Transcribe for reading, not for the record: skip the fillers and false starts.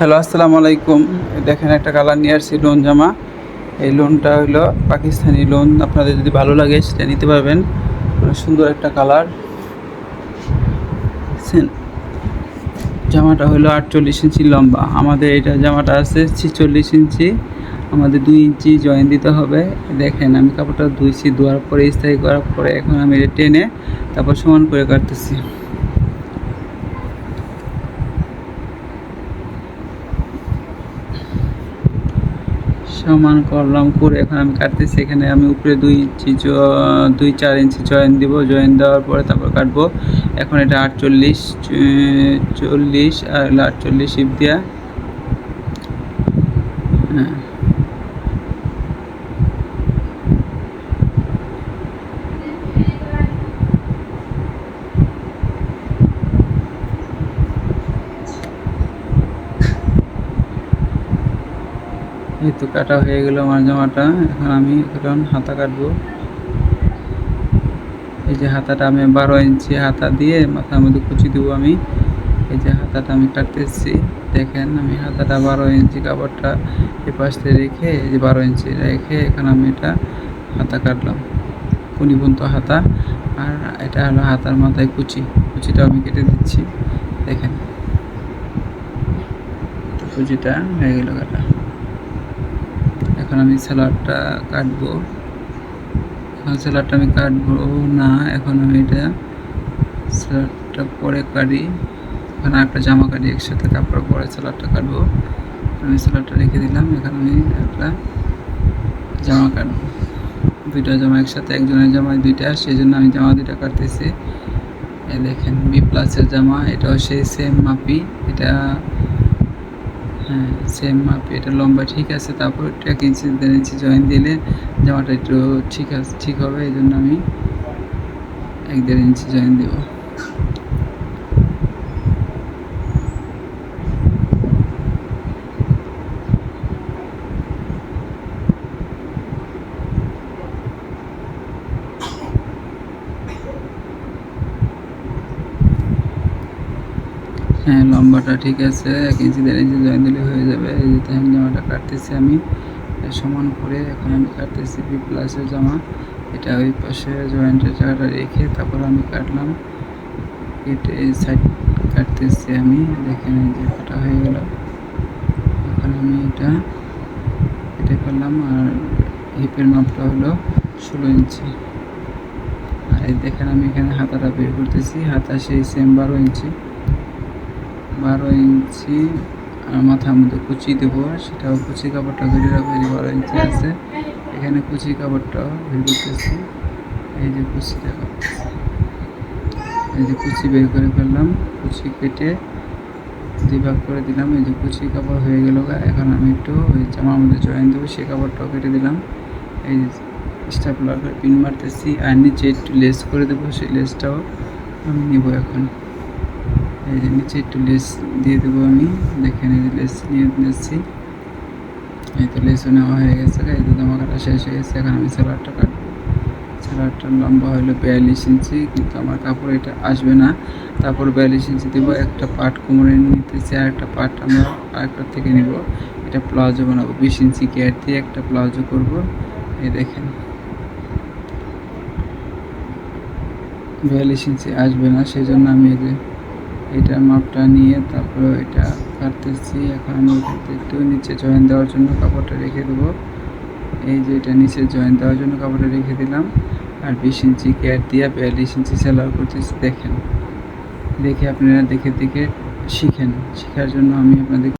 Hello, আসসালামু আলাইকুম। দেখেন একটা কালার নিয়ে আসছি লোন জামা। এই লোনটা হলো পাকিস্তানি লোন। আপনাদের যদি ভালো লাগে সেটা নিতে পারবেন। অনেক সুন্দর একটা কালার। জামাটা হলো 48 ইঞ্চি লম্বা। আমাদের এটা জামাটা আছে 46 ইঞ্চি। আমাদের 2 ইঞ্চি জয়েন দিতে হবে। দেখেন আমি কাপড়টা ধুইছি, ধোয়ার পরে ইস্ত্রি করার পরে এখন আমি এটা টেনে তারপর সমান করে কাটতেছি। সমান করলাম, করে এখন আমি কাটতেছি। এখানে আমি উপরে 2-4 ইঞ্চি জয়েন দিব। জয়েন দেওয়ার পরে তারপর কাটবো। এখন এটা 48, 40 আর 48 শিপ দিয়া। হ্যাঁ, এই তো কাটা হয়ে গেল আমার জামাটা। এখন হাতা কাটবো। এই যে হাতাটা আমি 12 ইঞ্চি হাতা দিয়ে মাথার মধ্যে কুচি দেবো আমি। এই যে হাতাটা আমি কাটতেছি। দেখেন আমি হাতাটা 12 ইঞ্চি কাপড়টা এই পাশে রেখে, এই যে 12 ইঞ্চি রেখে এখন আমি এটা হাতা কাটলাম, কুনিবন্ত হাতা। আর এটা হলো হাতার মাথায় কুচিটা আমি কেটে দিচ্ছি। দেখেন কুচিটা হয়ে গেল কাটা। এখন আমি সেলারটা কাটবো। এখন সেলারটা আমি কাটবো না, এখন আমি এটা সেলারটা পরে কাটি। এখন একটা জামা কাটি একসাথে, তারপরে পরে সেলারটা কাটবো। আমি সেলারটা রেখে দিলাম। এখন আমি একটা জামা কাটবো। দুইটা জামা একসাথে, একজনের জামায় দুইটা, সেই জন্য আমি জামা দুইটা কাটতেছি। এই দেখেন B+-এর জামা, এটাও সেই সেম মাপি। এটা হ্যাঁ, সেম মাপি। এটা লম্বা ঠিক আছে। তারপর 1 ইঞ্চি 1.5 ইঞ্চি জয়েন দিলে জামাটা একটু ঠিক হবে। এই জন্য আমি 1-1.5 ইঞ্চি জয়েন দেবো। হ্যাঁ, লম্বাটা ঠিক আছে। 1 ইঞ্চি 1.5 ইঞ্চি জয়েন দিলে হয়ে যাবে। এই যে দেখেন জামাটা কাটতেছি আমি সমান করে। এখন আমি কাটতেছি B+-এর জামা। এটা ওই পাশে জয়েন্টের জায়গাটা রেখে তারপর আমি কাটলাম। কেটে এই সাইড কাটতেছি আমি। দেখেন এই যে কাটা হয়ে গেল। এখন আমি এটা কেটে ফেললাম। আর হিপের মাপটা হলো 16 ইঞ্চি। আর এই দেখেন আমি এখানে হাতাটা বের করতেছি। হাতা সেই সেম 12 ইঞ্চি। 12 ইঞ্চি আর মাথার মধ্যে কুচি দেবো, সেটাও কুচি কাপড়টা ধরে রাখবো। এই 12 ইঞ্চি আছে, এখানে কুচি কাপড়টাও বের করতেছি। এই যে কুচিটা করতেছি, এই যে কুচি বের করে ফেললাম। কুচি কেটে 2 ভাগ করে দিলাম। এই যে কুচি কাপড় হয়ে গেল। এখন আমি একটু ওই জামার মধ্যে জয়েন দেবো, সেই কাপড়টাও কেটে দিলাম। এই যে স্টেপলার করে পিন মারতেছি আর নিচে একটু লেস করে দেবো, সেই লেসটাও আমি নেবো। এখন এই যে নিচে একটু লেস দিয়ে দেবো আমি। দেখেন এই যে লেস নিয়ে নিচ্ছি। এই তো লেসও নেওয়া হয়ে গেছে। এই তো জামা কাটা শেষ হয়ে গেছে। এখন আমি সেলারটা কাটবো। সেলারটার লম্বা হলো 42 ইঞ্চি, কিন্তু আমার কাপড় এটা আসবে না। তারপর 42 ইঞ্চি দেবো। একটা পার্ট কোমরে নিতেছি আর একটা পার্ট আমরা আরেকটার থেকে নিব। এটা প্লাজো বানাবো। 20 ইঞ্চি গ্যাপ দিয়ে একটা প্লাজো করব। এই দেখেন 42 ইঞ্চি আসবে না, সেই জন্য আমি এই যে এটার মাপটা নিয়ে তারপরে এটা কাটতেছি। এখন আমি এটাতে একটু নিচে জয়েন দেওয়ার জন্য কাপড়টা রেখে দেবো। এই যে এটা নিচে জয়েন দেওয়ার জন্য কাপড়টা রেখে দিলাম। আর 20 ইঞ্চি গ্যাপ দিয়ে 42 ইঞ্চি সেলার করতেছি। দেখেন, দেখে আপনারা দেখে শিখেন। শেখার জন্য আমি আপনাদের